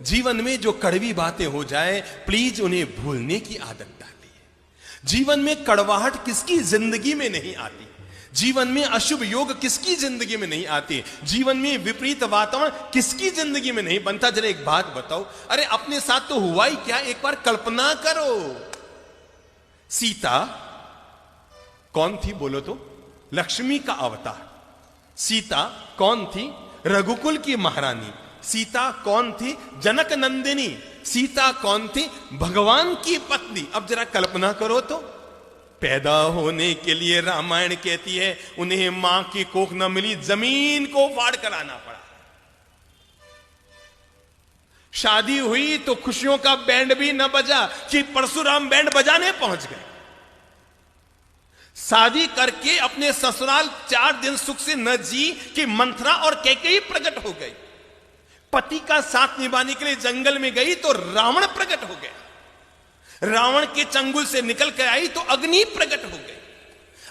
जीवन में जो कड़वी बातें हो जाए, प्लीज उन्हें भूलने की आदत डालिए। जीवन में कड़वाहट किसकी जिंदगी में नहीं आती, जीवन में अशुभ योग किसकी जिंदगी में नहीं आती, जीवन में विपरीत वातावरण किसकी जिंदगी में नहीं बनता। जरा एक बात बताओ, अरे अपने साथ तो हुआ ही क्या, एक बार कल्पना करो। सीता कौन थी बोलो तो? लक्ष्मी का अवतार। सीता कौन थी? रघुकुल की महारानी। सीता कौन थी? जनक नंदिनी। सीता कौन थी? भगवान की पत्नी। अब जरा कल्पना करो तो, पैदा होने के लिए रामायण कहती है उन्हें मां की कोख न मिली, जमीन को फाड़ कर आना पड़ा। शादी हुई तो खुशियों का बैंड भी न बजा कि परशुराम बैंड बजाने पहुंच गए। शादी करके अपने ससुराल 4 दिन सुख से न जी कि मंथरा और कैकेयी प्रकट हो गई। पति का साथ निभाने के लिए जंगल में गई तो रावण प्रकट हो गया। रावण के चंगुल से निकल कर आई तो अग्नि प्रकट हो गई।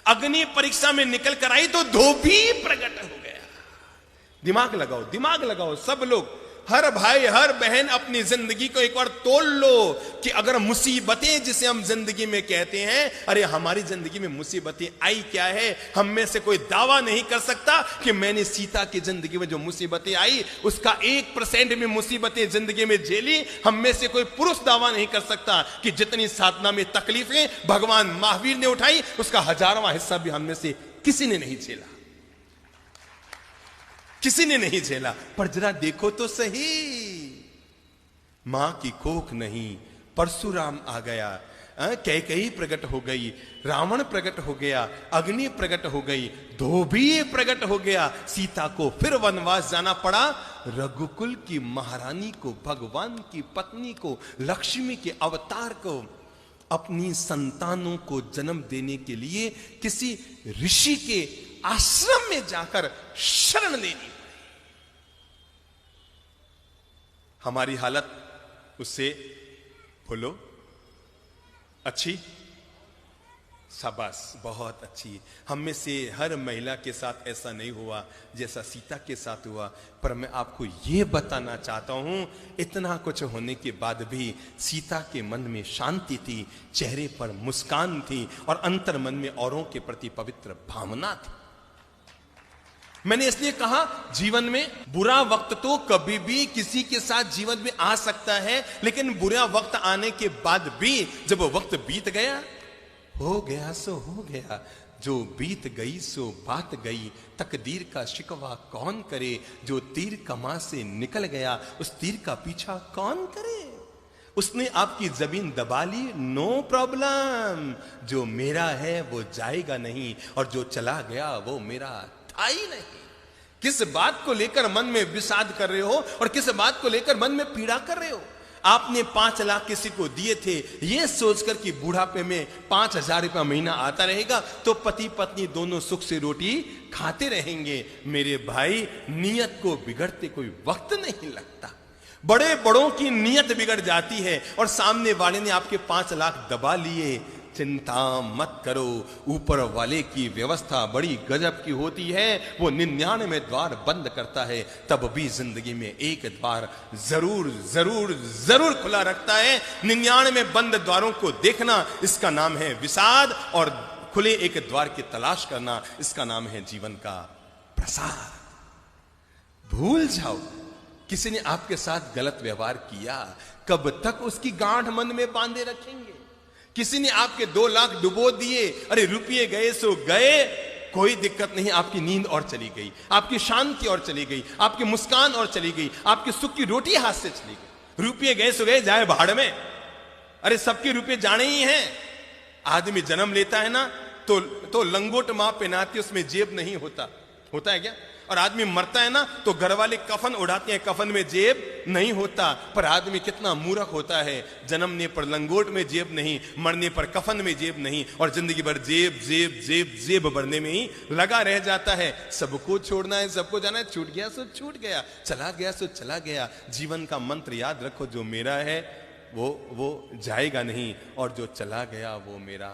अग्नि परीक्षा में निकल कर आई तो धोबी प्रकट हो गया। दिमाग लगाओ, दिमाग लगाओ सब लोग, हर भाई हर बहन अपनी जिंदगी को एक बार तोल लो कि अगर मुसीबतें जिसे हम जिंदगी में कहते हैं, अरे हमारी जिंदगी में मुसीबतें आई क्या है। हम में से कोई दावा नहीं कर सकता कि मैंने सीता की जिंदगी में जो मुसीबतें आई उसका 1% में मुसीबतें जिंदगी में झेली। हम में से कोई पुरुष दावा नहीं कर सकता कि जितनी साधना में तकलीफें भगवान महावीर ने उठाई उसका 1000वां हिस्सा भी हम में से किसी ने नहीं झेला, किसी ने नहीं झेला। पर जरा देखो तो सही, मां की कोख नहीं, परशुराम आ गया, कैकेयी प्रकट हो गई, रावण प्रकट हो गया, अग्नि प्रकट हो गई, धोबी प्रकट हो गया। सीता को फिर वनवास जाना पड़ा। रघुकुल की महारानी को, भगवान की पत्नी को, लक्ष्मी के अवतार को अपनी संतानों को जन्म देने के लिए किसी ऋषि के आश्रम में जाकर शरण लेनी पड़ी। हमारी हालत उससे बोलो अच्छी? शाबाश, बहुत अच्छी। हम में से हर महिला के साथ ऐसा नहीं हुआ जैसा सीता के साथ हुआ। पर मैं आपको यह बताना चाहता हूं, इतना कुछ होने के बाद भी सीता के मन में शांति थी, चेहरे पर मुस्कान थी और अंतर मन में औरों के प्रति पवित्र भावना थी। मैंने इसलिए कहा, जीवन में बुरा वक्त तो कभी भी किसी के साथ जीवन में आ सकता है, लेकिन बुरा वक्त आने के बाद भी जब वक्त बीत गया, हो गया सो हो गया, जो बीत गई सो बात गई, तकदीर का शिकवा कौन करे, जो तीर कमा से निकल गया उस तीर का पीछा कौन करे। उसने आपकी जमीन दबा ली, नो प्रॉब्लम, जो मेरा है वो जाएगा नहीं और जो चला गया वो मेरा था ही नहीं। किस बात को लेकर मन में विषाद कर रहे हो और किस बात को लेकर मन में पीड़ा कर रहे हो। आपने 5 लाख किसी को दिए थे ये सोचकर कि बुढ़ापे में 5000 रुपया महीना आता रहेगा तो पति पत्नी दोनों सुख से रोटी खाते रहेंगे। मेरे भाई, नियत को बिगड़ते कोई वक्त नहीं लगता। बड़े बड़ों की नियत बिगड़ जाती है और सामने वाले ने आपके 5 लाख दबा लिए। चिंता मत करो, ऊपर वाले की व्यवस्था बड़ी गजब की होती है। वो 99 द्वार बंद करता है, तब भी जिंदगी में एक द्वार जरूर जरूर जरूर खुला रखता है। 99 बंद द्वारों को देखना, इसका नाम है विषाद, और खुले एक द्वार की तलाश करना, इसका नाम है जीवन का प्रसाद। भूल जाओ, किसी ने आपके साथ गलत व्यवहार किया, कब तक उसकी गांठ मन में बांधे रखेंगे। किसी ने आपके 2 लाख डुबो दिए, अरे रुपये गए सो गए, कोई दिक्कत नहीं, आपकी नींद और चली गई, आपकी शांति और चली गई, आपकी मुस्कान और चली गई, आपकी सुख की रोटी हाथ से चली गई। रुपये गए सो गए, जाए भाड़ में। अरे सबके रुपये जाने ही हैं। आदमी जन्म लेता है ना तो लंगोट मां पहनाती, उसमें जेब नहीं होता, होता है क्या? और आदमी मरता है ना तो घर वाले कफन उड़ाते हैं, कफन में जेब नहीं होता। पर आदमी कितना मूर्ख होता है, जन्मने पर लंगोट में जेब नहीं, मरने पर कफन में जेब नहीं, और जिंदगी भर जेब जेब जेब जेब भरने में ही लगा रह जाता है। सबको छोड़ना है, सबको जाना है, छूट गया सो छूट गया, चला गया सो चला गया। जीवन का मंत्र याद रखो, जो मेरा है वो जाएगा नहीं और जो चला गया वो मेरा